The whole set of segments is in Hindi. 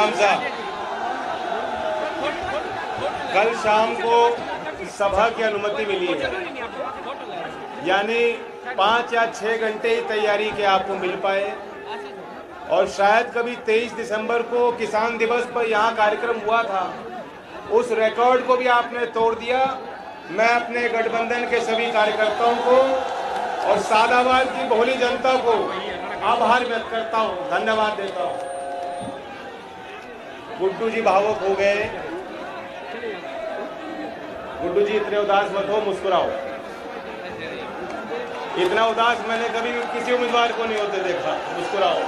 इमाम साहब, कल शाम को सभा की अनुमति मिली है, यानी 5 या 6 घंटे ही तैयारी के आपको मिल पाए, और शायद कभी 23 दिसंबर को किसान दिवस पर यहाँ कार्यक्रम हुआ था, उस रिकॉर्ड को भी आपने तोड़ दिया। मैं अपने गठबंधन के सभी कार्यकर्ताओं को और सादाबाद की भोली जनता को आभार व्यक्त करता हूँ, धन्यवाद देता हूँ। गुड्डू जी भावुक हो गए। गुड्डू जी इतने उदास मत हो, मुस्कुराओ। इतना उदास मैंने कभी किसी उम्मीदवार को नहीं होते देखा। मुस्कुराओ।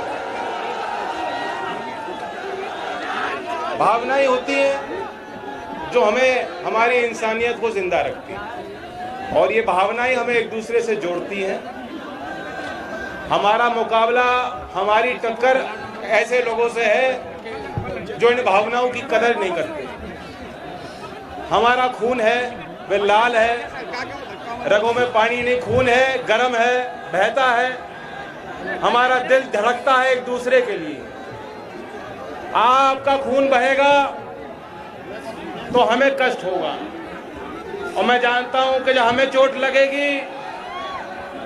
भावनाएं होती है जो हमें, हमारी इंसानियत को जिंदा रखती है, और ये भावनाएं हमें एक दूसरे से जोड़ती हैं। हमारा मुकाबला, हमारी टक्कर ऐसे लोगों से है जो इन भावनाओं की कदर नहीं करते। हमारा खून है, वे लाल है, रगों में पानी नहीं, खून है, गर्म है, बहता है। हमारा दिल धड़कता है एक दूसरे के लिए। आपका खून बहेगा तो हमें कष्ट होगा, और मैं जानता हूं कि जब हमें चोट लगेगी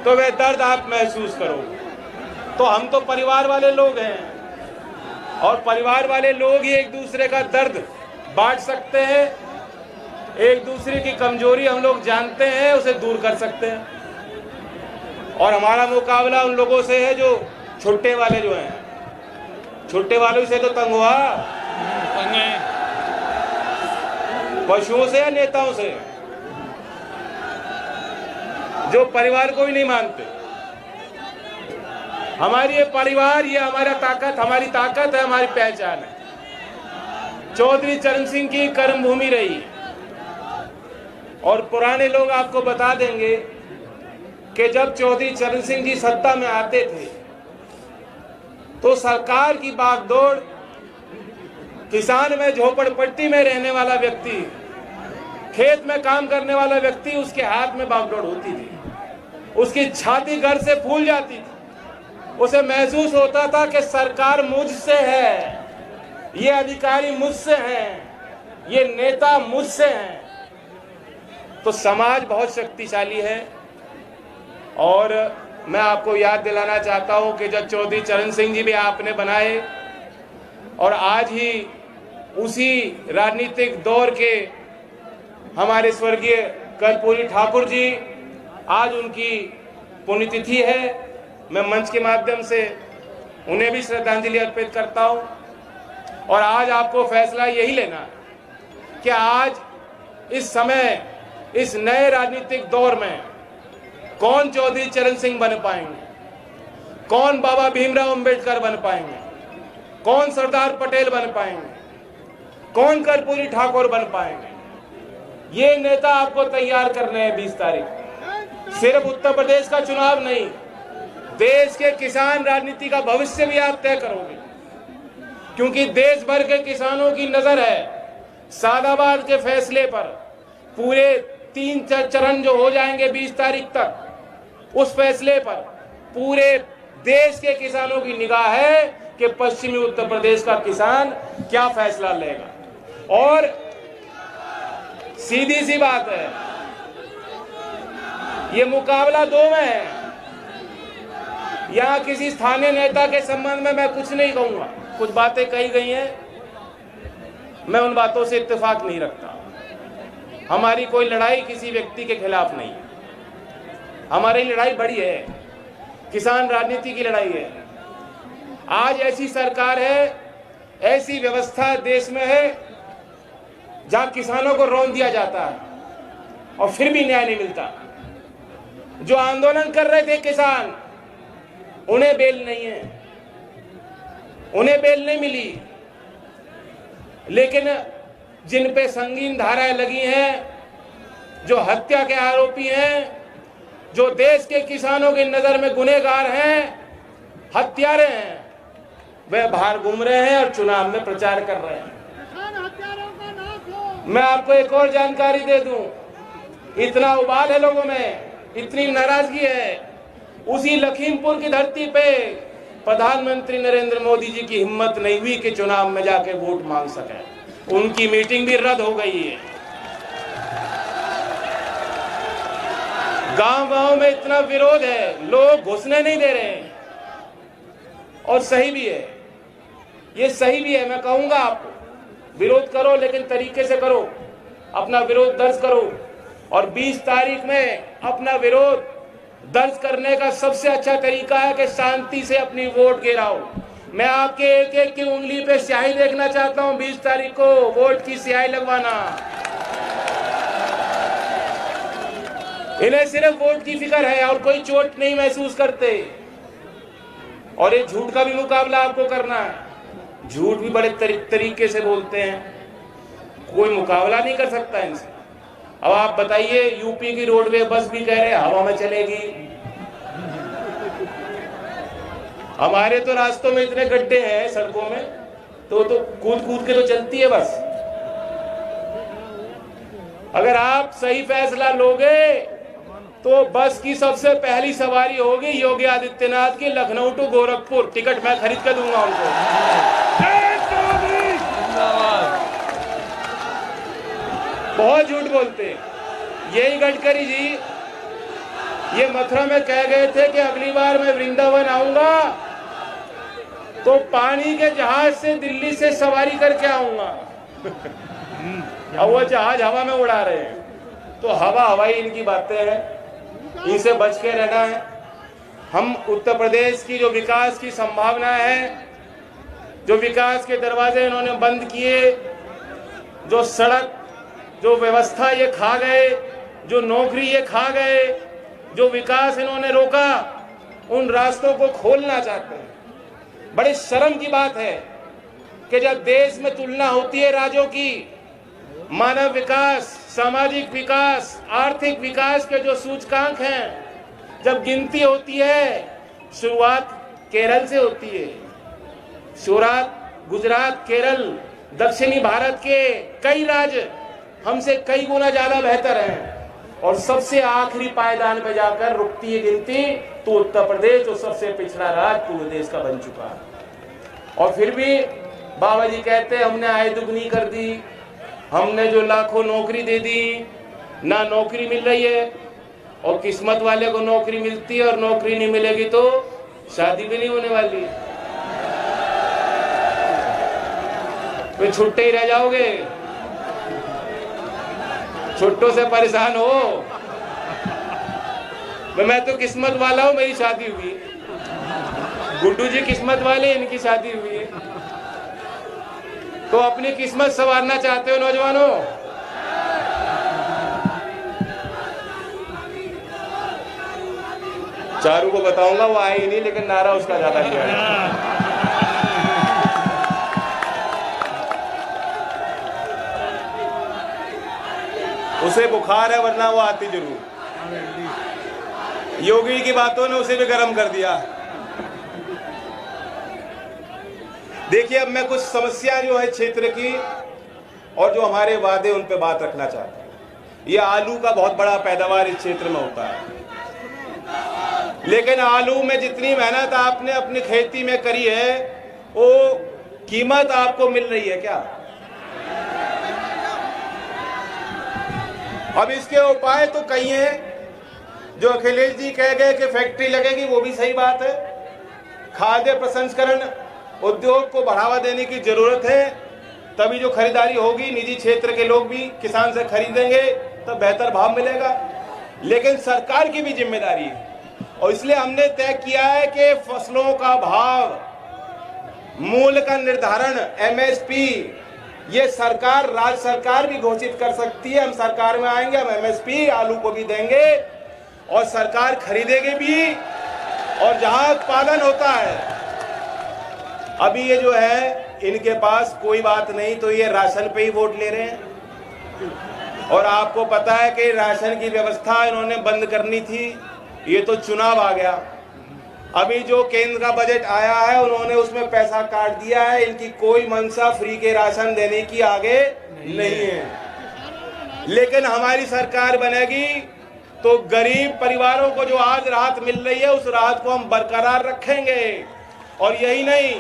तो वे दर्द आप महसूस करोगे। तो हम तो परिवार वाले लोग हैं, और परिवार वाले लोग ही एक दूसरे का दर्द बांट सकते हैं। एक दूसरे की कमजोरी हम लोग जानते हैं, उसे दूर कर सकते हैं। और हमारा मुकाबला उन लोगों से है जो छुट्टे वाले जो हैं। छुट्टे वालों से तो तंग हुआ, पशुओं से या नेताओं से, जो परिवार को भी नहीं मानते। हमारी ये परिवार, ये हमारा ताकत, हमारी ताकत है, हमारी पहचान है। चौधरी चरण सिंह की कर्मभूमि रही, और पुराने लोग आपको बता देंगे कि जब चौधरी चरण सिंह जी सत्ता में आते थे तो सरकार की बागडोर, किसान में झोपड़पट्टी में रहने वाला व्यक्ति, खेत में काम करने वाला व्यक्ति, उसके हाथ में बागडोर होती थी, उसकी छाती गर्व से फूल जाती थी। उसे महसूस होता था कि सरकार मुझसे है, ये अधिकारी मुझसे हैं, ये नेता मुझसे हैं। तो समाज बहुत शक्तिशाली है, और मैं आपको याद दिलाना चाहता हूं कि जब चौधरी चरण सिंह जी भी आपने बनाए, और आज ही उसी राजनीतिक दौर के हमारे स्वर्गीय कर्पूरी ठाकुर जी, आज उनकी पुण्यतिथि है। मैं मंच के माध्यम से उन्हें भी श्रद्धांजलि अर्पित करता हूं। और आज आपको फैसला यही लेना कि आज इस समय, इस नए राजनीतिक दौर में कौन चौधरी चरण सिंह बन पाएंगे, कौन बाबा भीमराव अंबेडकर बन पाएंगे, कौन सरदार पटेल बन पाएंगे, कौन कर्पूरी ठाकुर बन पाएंगे। ये नेता आपको तैयार करने हैं 20 तारीख। सिर्फ उत्तर प्रदेश का चुनाव नहीं, देश के किसान राजनीति का भविष्य भी आप तय करोगे, क्योंकि देश भर के किसानों की नजर है सादाबाद के फैसले पर। पूरे 3 चरण जो हो जाएंगे 20 तारीख तक, उस फैसले पर पूरे देश के किसानों की निगाह है कि पश्चिमी उत्तर प्रदेश का किसान क्या फैसला लेगा। और सीधी सी बात है, ये मुकाबला दो में है। यहां किसी स्थानीय नेता के संबंध में मैं कुछ नहीं कहूंगा, कुछ बातें कही गई हैं, मैं उन बातों से इत्तेफाक नहीं रखता। हमारी कोई लड़ाई किसी व्यक्ति के खिलाफ नहीं है, हमारी लड़ाई बड़ी है, किसान राजनीति की लड़ाई है। आज ऐसी सरकार है, ऐसी व्यवस्था देश में है जहां किसानों को रौंद दिया जाता है और फिर भी न्याय नहीं मिलता। जो आंदोलन कर रहे थे किसान, उन्हें बेल नहीं है, उन्हें बेल नहीं मिली। लेकिन जिन पे संगीन धाराएं लगी हैं, जो हत्या के आरोपी हैं, जो देश के किसानों की नजर में गुनहगार हैं, हत्यारे हैं, वे बाहर घूम रहे हैं और चुनाव में प्रचार कर रहे हैं। मैं आपको एक और जानकारी दे दूं, इतना उबाल है लोगों में, इतनी नाराजगी है, उसी लखीमपुर की धरती पे प्रधानमंत्री नरेंद्र मोदी जी की हिम्मत नहीं हुई कि चुनाव में जाके वोट मांग सके। उनकी मीटिंग भी रद्द हो गई है। गांव-गांव में इतना विरोध है, लोग घुसने नहीं दे रहे हैं। और सही भी है, ये सही भी है। मैं कहूंगा आपको, विरोध करो लेकिन तरीके से करो, अपना विरोध दर्ज करो। और 20 तारीख में अपना विरोध दर्ज करने का सबसे अच्छा तरीका है कि शांति से अपनी वोट गिराओ। मैं आपके एक एक की उंगली पे स्याही देखना चाहता हूं 20 तारीख को वोट की स्याही लगवाना। इन्हें सिर्फ वोट की फिक्र है और कोई चोट नहीं महसूस करते। और ये झूठ का भी मुकाबला आपको करना है। झूठ भी बड़े तरीके से बोलते हैं, कोई मुकाबला नहीं कर सकता इनसे। अब आप बताइए, यूपी की रोडवे बस भी कह रहे हैं हवा में चलेगी। हमारे तो रास्तों में इतने गड्ढे हैं सड़कों में, तो कूद कूद के तो चलती है बस। अगर आप सही फैसला लोगे तो बस की सबसे पहली सवारी होगी योगी आदित्यनाथ की, लखनऊ टू गोरखपुर। टिकट मैं खरीद कर दूंगा उनको। बहुत झूठ बोलते हैं। यही गडकरी जी ये मथुरा में कह गए थे कि अगली बार मैं वृंदावन आऊंगा तो पानी के जहाज से दिल्ली से सवारी करके आऊंगा। अब वो जहाज हवा में उड़ा रहे हैं। तो हवाई इनकी बातें हैं, इनसे बच के रहना है। हम उत्तर प्रदेश की जो विकास की संभावना है, जो विकास के दरवाजे इन्होंने बंद किए, जो सड़क, जो व्यवस्था ये खा गए, जो नौकरी ये खा गए, जो विकास इन्होंने रोका, उन रास्तों को खोलना चाहते हैं। बड़ी शर्म की बात है कि जब देश में तुलना होती है राज्यों की, मानव विकास, सामाजिक विकास, आर्थिक विकास के जो सूचकांक हैं, जब गिनती होती है, शुरुआत केरल से होती है। गुजरात, केरल, दक्षिणी भारत के कई राज्य हमसे कई गुना ज्यादा बेहतर हैं। और सबसे आखिरी पायदान पे जाकर रुकती है गिनती तो उत्तर प्रदेश जो सबसे पिछड़ा राज्य पूरे देश का बन चुका है। और फिर भी बाबा जी कहते हैं हमने आय दुगनी कर दी, हमने जो लाखों नौकरी दे दी, ना नौकरी मिल रही है। और किस्मत वाले को नौकरी मिलती है और नौकरी नहीं मिलेगी तो शादी भी नहीं होने वाली, तो छुट्टे ही रह जाओगे। छुट्टों से परेशान हो। मैं तो किस्मत वाला हूं, मेरी शादी हुई। गुड्डू जी किस्मत वाले, इनकी शादी हुई है। तो अपनी किस्मत संवारना चाहते हो नौजवानों? चारू को बताऊंगा, वो आई नहीं, लेकिन नारा उसका ज्यादा किया है। उसे बुखार है, वरना वो आती जरूर। योगी की बातों ने उसे भी गर्म कर दिया। देखिए, अब मैं कुछ समस्या जो है क्षेत्र की और जो हमारे वादे, उन पे बात रखना चाहता हूं। ये आलू का बहुत बड़ा पैदावार इस क्षेत्र में होता है, लेकिन आलू में जितनी मेहनत आपने अपनी खेती में करी है, वो कीमत आपको मिल रही है क्या? अब इसके उपाय तो कई हैं। जो अखिलेश जी कह गए कि फैक्ट्री लगेगी, वो भी सही बात है। खाद्य प्रसंस्करण उद्योग को बढ़ावा देने की जरूरत है, तभी जो खरीदारी होगी, निजी क्षेत्र के लोग भी किसान से खरीदेंगे, तब बेहतर भाव मिलेगा। लेकिन सरकार की भी जिम्मेदारी है, और इसलिए हमने तय किया है कि फसलों का भाव, मूल्य का निर्धारण, एमएसपी, ये सरकार, राज्य सरकार भी घोषित कर सकती है। हम सरकार में आएंगे, हम एमएसपी आलू को भी देंगे और सरकार खरीदेगी भी। और जहां उत्पादन होता है, अभी ये जो है इनके पास कोई बात नहीं, तो ये राशन पे ही वोट ले रहे हैं। और आपको पता है कि राशन की व्यवस्था इन्होंने बंद करनी थी, ये तो चुनाव आ गया। अभी जो केंद्र का बजट आया है, उन्होंने उसमें पैसा काट दिया है। इनकी कोई मंशा फ्री के राशन देने की आगे नहीं है। लेकिन हमारी सरकार बनेगी तो गरीब परिवारों को जो आज राहत मिल रही है, उस राहत को हम बरकरार रखेंगे। और यही नहीं,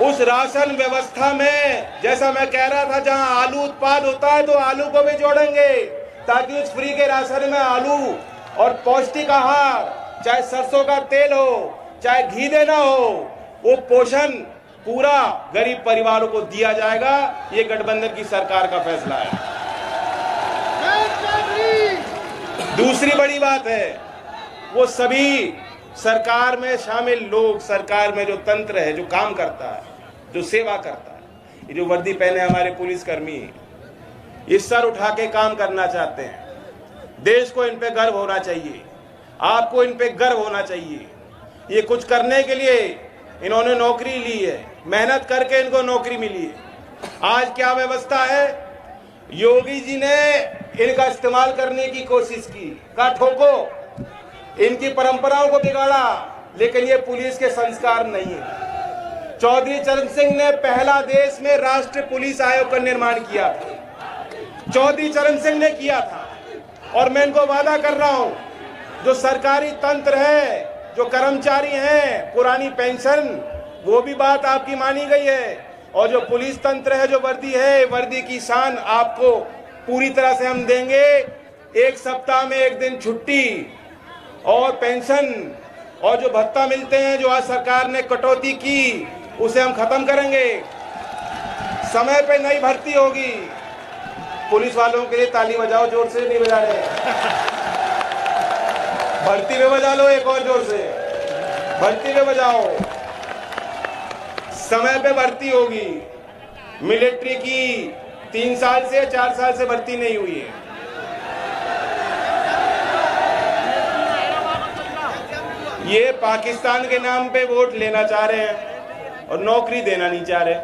उस राशन व्यवस्था में जैसा मैं कह रहा था, जहां आलू उत्पाद होता है तो आलू को भी जोड़ेंगे, ताकि उस फ्री के राशन में आलू और पौष्टिक आहार, चाहे सरसों का तेल हो, चाहे घी देना हो, वो पोषण पूरा गरीब परिवारों को दिया जाएगा। ये गठबंधन की सरकार का फैसला है। दूसरी बड़ी बात है, वो सभी सरकार में शामिल लोग, सरकार में जो तंत्र है, जो काम करता है, जो सेवा करता है, ये जो वर्दी पहने हमारे पुलिसकर्मी, ये सर उठा के काम करना चाहते हैं। देश को इन पे गर्व होना चाहिए, आपको इन पे गर्व होना चाहिए। ये कुछ करने के लिए इन्होंने नौकरी ली है, मेहनत करके इनको नौकरी मिली है। आज क्या व्यवस्था है, योगी जी ने इनका इस्तेमाल करने की कोशिश की, कहा ठोको, इनकी परंपराओं को बिगाड़ा, लेकिन ये पुलिस के संस्कार नहीं है। चौधरी चरण सिंह ने पहला देश में राष्ट्रीय पुलिस आयोग का निर्माण किया था, चौधरी चरण सिंह ने किया था। और मैं इनको वादा कर रहा हूं, जो सरकारी तंत्र है, जो कर्मचारी हैं, पुरानी पेंशन, वो भी बात आपकी मानी गई है, और जो पुलिस तंत्र है, जो वर्दी है, वर्दी की शान आपको पूरी तरह से हम देंगे। एक सप्ताह में एक दिन छुट्टी और पेंशन और जो भत्ता मिलते हैं, जो आज सरकार ने कटौती की, उसे हम खत्म करेंगे। समय पे नई भर्ती होगी। पुलिस वालों के लिए ताली बजाओ, जोर से नहीं बजा रहे, भर्ती में बजा लो एक और जोर से, भर्ती में बजाओ। समय पे भर्ती होगी। मिलिट्री की 3 साल से 4 साल से भर्ती नहीं हुई है। ये पाकिस्तान के नाम पे वोट लेना चाह रहे हैं और नौकरी देना नहीं चाह रहे।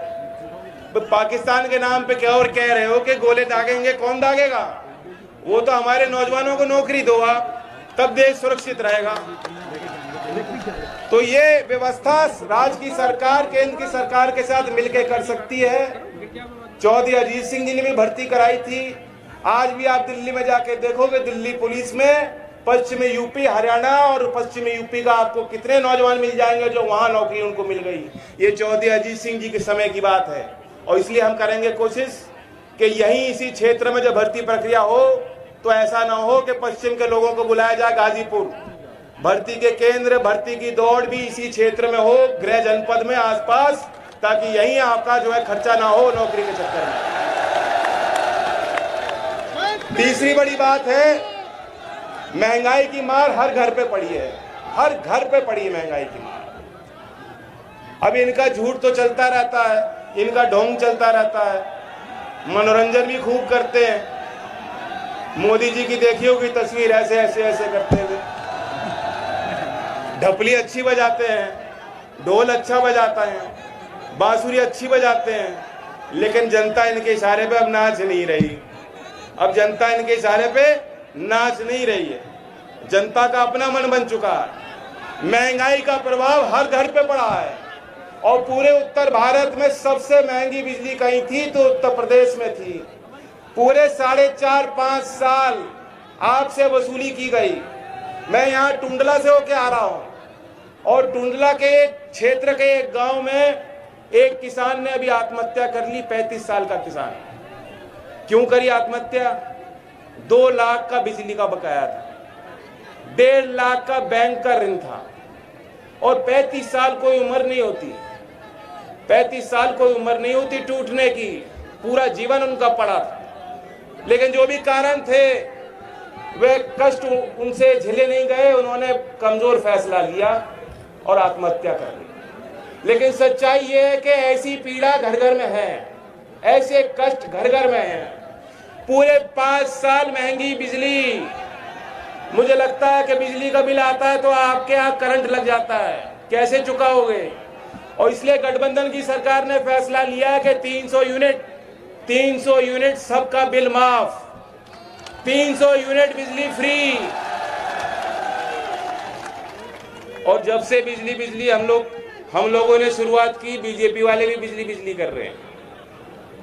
तो पाकिस्तान के नाम पे क्या और कह रहे हो कि गोले दागेंगे, कौन दागेगा? वो तो हमारे नौजवानों को नौकरी दो आप, तब देश सुरक्षित रहेगा। तो ये व्यवस्था राज्य की सरकार, केंद्र की सरकार के साथ मिलकर कर सकती है। चौधरी अजीत सिंह जी ने भी भर्ती कराई थी। आज भी आप दिल्ली में जाके देखोगे, दिल्ली पुलिस में पश्चिमी यूपी, हरियाणा और पश्चिमी यूपी का आपको कितने नौजवान मिल जाएंगे जो वहां नौकरी उनको मिल गई। ये चौधरी अजीत सिंह जी के समय की बात है। और इसलिए हम करेंगे कोशिश कि यहीं इसी क्षेत्र में जब भर्ती प्रक्रिया हो तो ऐसा ना हो कि पश्चिम के लोगों को बुलाया जाए गाजीपुर। भर्ती के केंद्र, भर्ती की दौड़ भी इसी क्षेत्र में हो, गृह जनपद में आसपास, ताकि यहीं आपका जो है खर्चा ना हो नौकरी के चक्कर में। तीसरी बड़ी बात है, महंगाई की मार हर घर पे पड़ी है, हर घर पे पड़ी है महंगाई की मार। अब इनका झूठ तो चलता रहता है, इनका ढोंग चलता रहता है, मनोरंजन भी खूब करते हैं। मोदी जी की देखी होगी तस्वीर, ऐसे ऐसे ऐसे करते हुए, ढपली अच्छी बजाते हैं, ढोल अच्छा बजाता है, बांसुरी अच्छी बजाते हैं, लेकिन जनता इनके इशारे पे अब नाच नहीं रही। अब जनता इनके इशारे पे नाच नहीं रही है। जनता का अपना मन बन चुका है। महंगाई का प्रभाव हर घर पे पड़ा है। और पूरे उत्तर भारत में सबसे महंगी बिजली कहीं थी तो उत्तर प्रदेश में थी। पूरे 4.5-5 साल आपसे वसूली की गई। मैं यहाँ टुंडला से होके आ रहा हूँ, और टुंडला के क्षेत्र के एक गांव में एक किसान ने अभी आत्महत्या कर ली। 35 साल का किसान। क्यों करी आत्महत्या? 2 लाख का बिजली का बकाया था, 1.5 लाख का बैंक का ऋण था, और 35 साल कोई उम्र नहीं होती, 35 साल कोई उम्र नहीं होती टूटने की। पूरा जीवन उनका पड़ा था, लेकिन जो भी कारण थे वे कष्ट उनसे झेले नहीं गए। उन्होंने कमजोर फैसला लिया और आत्महत्या कर ली। लेकिन सच्चाई ये है कि ऐसी पीड़ा घर घर में है, ऐसे कष्ट घर घर में है। पूरे 5 साल महंगी बिजली। मुझे लगता है कि बिजली का बिल आता है तो आपके यहाँ करंट लग जाता है, कैसे चुकाओगे? और इसलिए गठबंधन की सरकार ने फैसला लिया है कि 300 यूनिट सबका बिल माफ, 300 यूनिट बिजली फ्री। और जब से बिजली हम लोगों ने शुरुआत की, बीजेपी वाले भी बिजली कर रहे हैं।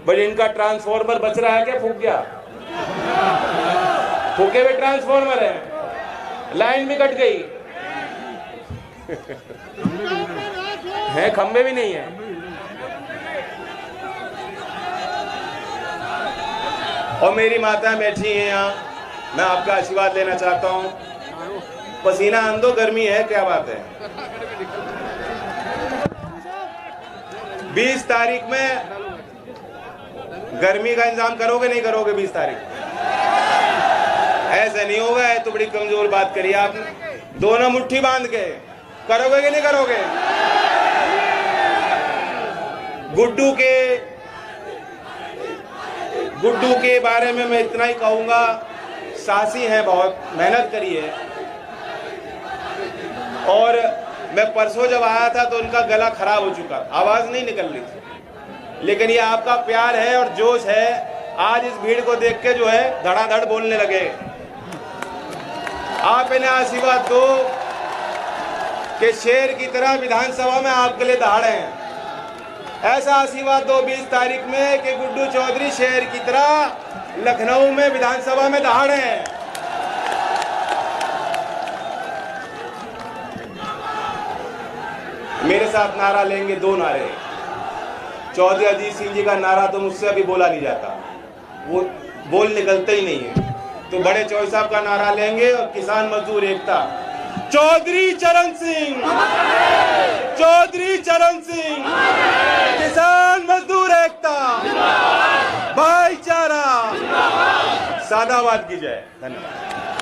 बट इनका ट्रांसफॉर्मर बच रहा है क्या? फूक गया, फूके हुए ट्रांसफॉर्मर है, लाइन भी कट गई। है, खंबे भी नहीं है। और मेरी माता बैठी है यहाँ, मैं आपका आशीर्वाद लेना चाहता हूँ। पसीना आंदो, गर्मी है, क्या बात है। 20 तारीख में गर्मी का इंतजाम करोगे नहीं करोगे? 20 तारीख ऐसा नहीं होगा, है तो बड़ी कमजोर बात करी आपने। दोनों मुट्ठी बांध के करोगे कि नहीं करोगे? गुड्डू के बारे में मैं इतना ही कहूंगा, साहसी है, बहुत मेहनत करी है। और मैं परसों जब आया था तो उनका गला खराब हो चुका, आवाज नहीं निकल रही थी। लेकिन ये आपका प्यार है और जोश है, आज इस भीड़ को देख के जो है धड़ाधड़ बोलने लगे। आप इन्हें आशीर्वाद दो कि शेर की तरह विधानसभा में आपके लिए दहाड़े हैं। ऐसा आशीर्वाद दो 20 तारीख में कि गुड्डू चौधरी शेर की तरह लखनऊ में विधानसभा में दहाड़े हैं। मेरे साथ नारा लेंगे, 2 नारे। चौधरी अजीत सिंह जी का नारा तो मुझसे अभी बोला नहीं जाता, वो बोल निकलता ही नहीं है। तो बड़े चौधरी साहब का नारा लेंगे और किसान मजदूर एकता। चौधरी चरण सिंह, चौधरी चरण सिंह, किसान मजदूर एकता, भाईचारा, सादाबाद की जय। धन्यवाद।